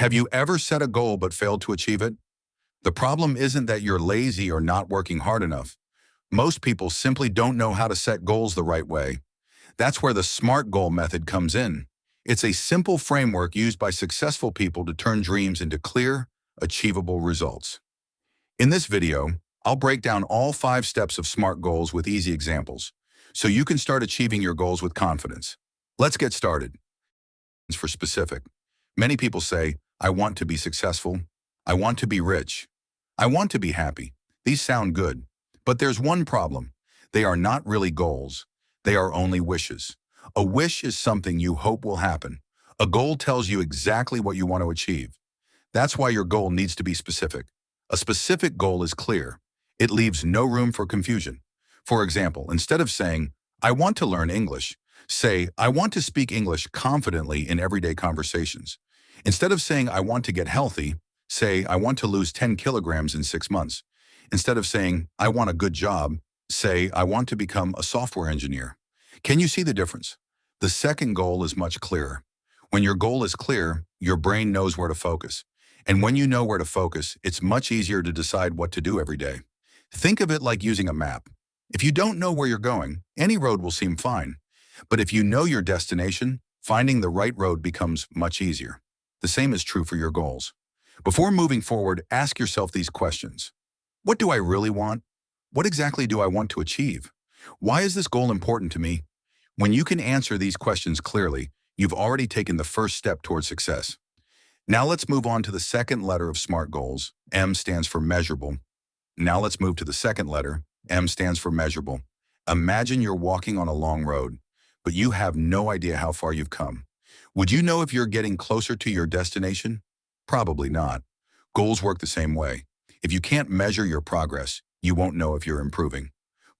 Have you ever set a goal but failed to achieve it? The problem isn't that you're lazy or not working hard enough. Most people simply don't know how to set goals the right way. That's where the SMART goal method comes in. It's a simple framework used by successful people to turn dreams into clear, achievable results. In this video, I'll break down all 5 steps of SMART goals with easy examples, so you can start achieving your goals with confidence. Let's get started. For specific, many people say, I want to be successful, I want to be rich, I want to be happy. These sound good, but there's one problem. They are not really goals. They are only wishes. A wish is something you hope will happen. A goal tells you exactly what you want to achieve. That's why your goal needs to be specific. A specific goal is clear. It leaves no room for confusion. For example, instead of saying, I want to learn English, say, I want to speak English confidently in everyday conversations. Instead of saying, I want to get healthy, say, I want to lose 10 kilograms in 6 months. Instead of saying, I want a good job, say, I want to become a software engineer. Can you see the difference? The second goal is much clearer. When your goal is clear, your brain knows where to focus. And when you know where to focus, it's much easier to decide what to do every day. Think of it like using a map. If you don't know where you're going, any road will seem fine. But if you know your destination, finding the right road becomes much easier. The same is true for your goals. Before moving forward, ask yourself these questions. What do I really want? What exactly do I want to achieve? Why is this goal important to me? When you can answer these questions clearly, you've already taken the first step towards success. Now let's move on to the second letter of SMART goals. M stands for measurable. Now let's move to the second letter. M stands for measurable. Imagine you're walking on a long road, but you have no idea how far you've come. Would you know if you're getting closer to your destination? Probably not. Goals work the same way. If you can't measure your progress, you won't know if you're improving.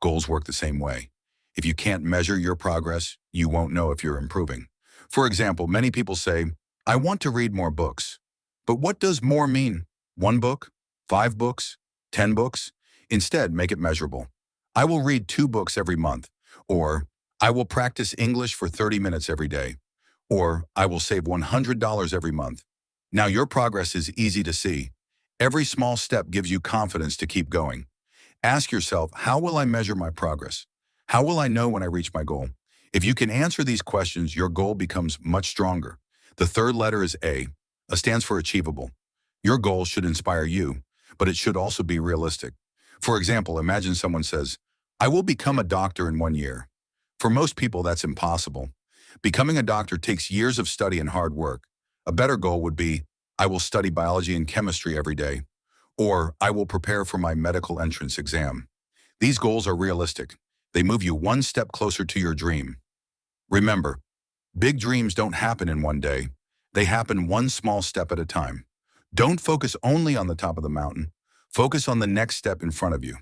Goals work the same way. If you can't measure your progress, you won't know if you're improving. For example, many people say, I want to read more books. But what does more mean? 1 book? 5 books? 10 books? Instead, make it measurable. I will read 2 books every month. Or, I will practice English for 30 minutes every day. Or, I will save $100 every month. Now your progress is easy to see. Every small step gives you confidence to keep going. Ask yourself, how will I measure my progress? How will I know when I reach my goal? If you can answer these questions, your goal becomes much stronger. The third letter is A. A stands for achievable. Your goal should inspire you, but it should also be realistic. For example, imagine someone says, I will become a doctor in 1 year. For most people, that's impossible. Becoming a doctor takes years of study and hard work. A better goal would be, I will study biology and chemistry every day, or I will prepare for my medical entrance exam. These goals are realistic. They move you one step closer to your dream. Remember, big dreams don't happen in 1 day. They happen one small step at a time. Don't focus only on the top of the mountain. Focus on the next step in front of you.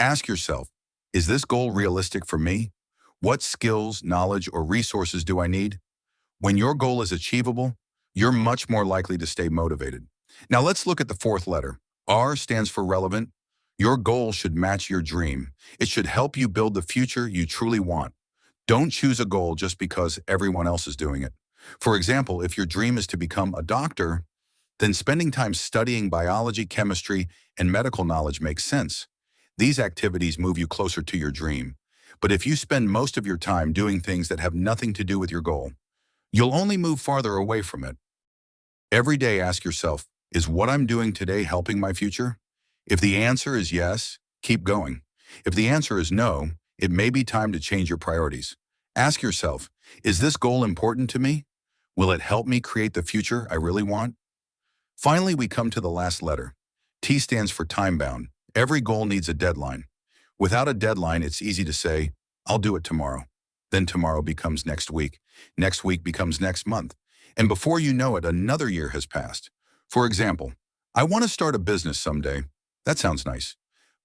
Ask yourself, is this goal realistic for me? What skills, knowledge, or resources do I need? When your goal is achievable, you're much more likely to stay motivated. Now let's look at the fourth letter. R stands for relevant. Your goal should match your dream. It should help you build the future you truly want. Don't choose a goal just because everyone else is doing it. For example, if your dream is to become a doctor, then spending time studying biology, chemistry, and medical knowledge makes sense. These activities move you closer to your dream. But if you spend most of your time doing things that have nothing to do with your goal, you'll only move farther away from it. Every day ask yourself, is what I'm doing today helping my future? If the answer is yes, keep going. If the answer is no, it may be time to change your priorities. Ask yourself, is this goal important to me? Will it help me create the future I really want? Finally, we come to the last letter. T stands for time-bound. Every goal needs a deadline. Without a deadline, it's easy to say, I'll do it tomorrow. Then tomorrow becomes next week. Next week becomes next month. And before you know it, another year has passed. For example, I want to start a business someday. That sounds nice.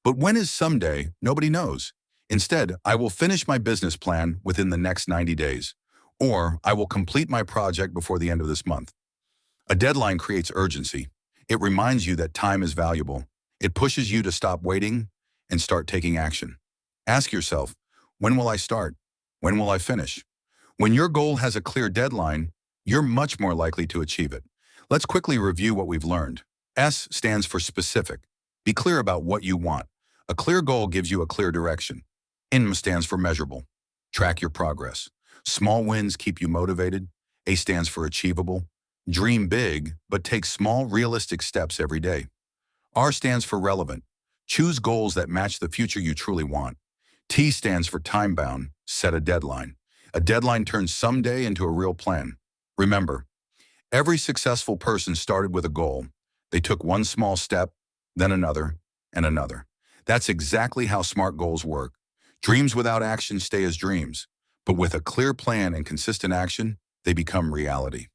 But when is someday? Nobody knows. Instead, I will finish my business plan within the next 90 days. Or I will complete my project before the end of this month. A deadline creates urgency. It reminds you that time is valuable. It pushes you to stop waiting and start taking action. Ask yourself, when will I start? When will I finish? When your goal has a clear deadline, you're much more likely to achieve it. Let's quickly review what we've learned. S stands for specific. Be clear about what you want. A clear goal gives you a clear direction. M stands for measurable. Track your progress. Small wins keep you motivated. A stands for achievable. Dream big, but take small, realistic steps every day. R stands for relevant. Choose goals that match the future you truly want. T stands for time-bound. Set a deadline. A deadline turns someday into a real plan. Remember, every successful person started with a goal. They took one small step, then another, and another. That's exactly how SMART goals work. Dreams without action stay as dreams, but with a clear plan and consistent action, they become reality.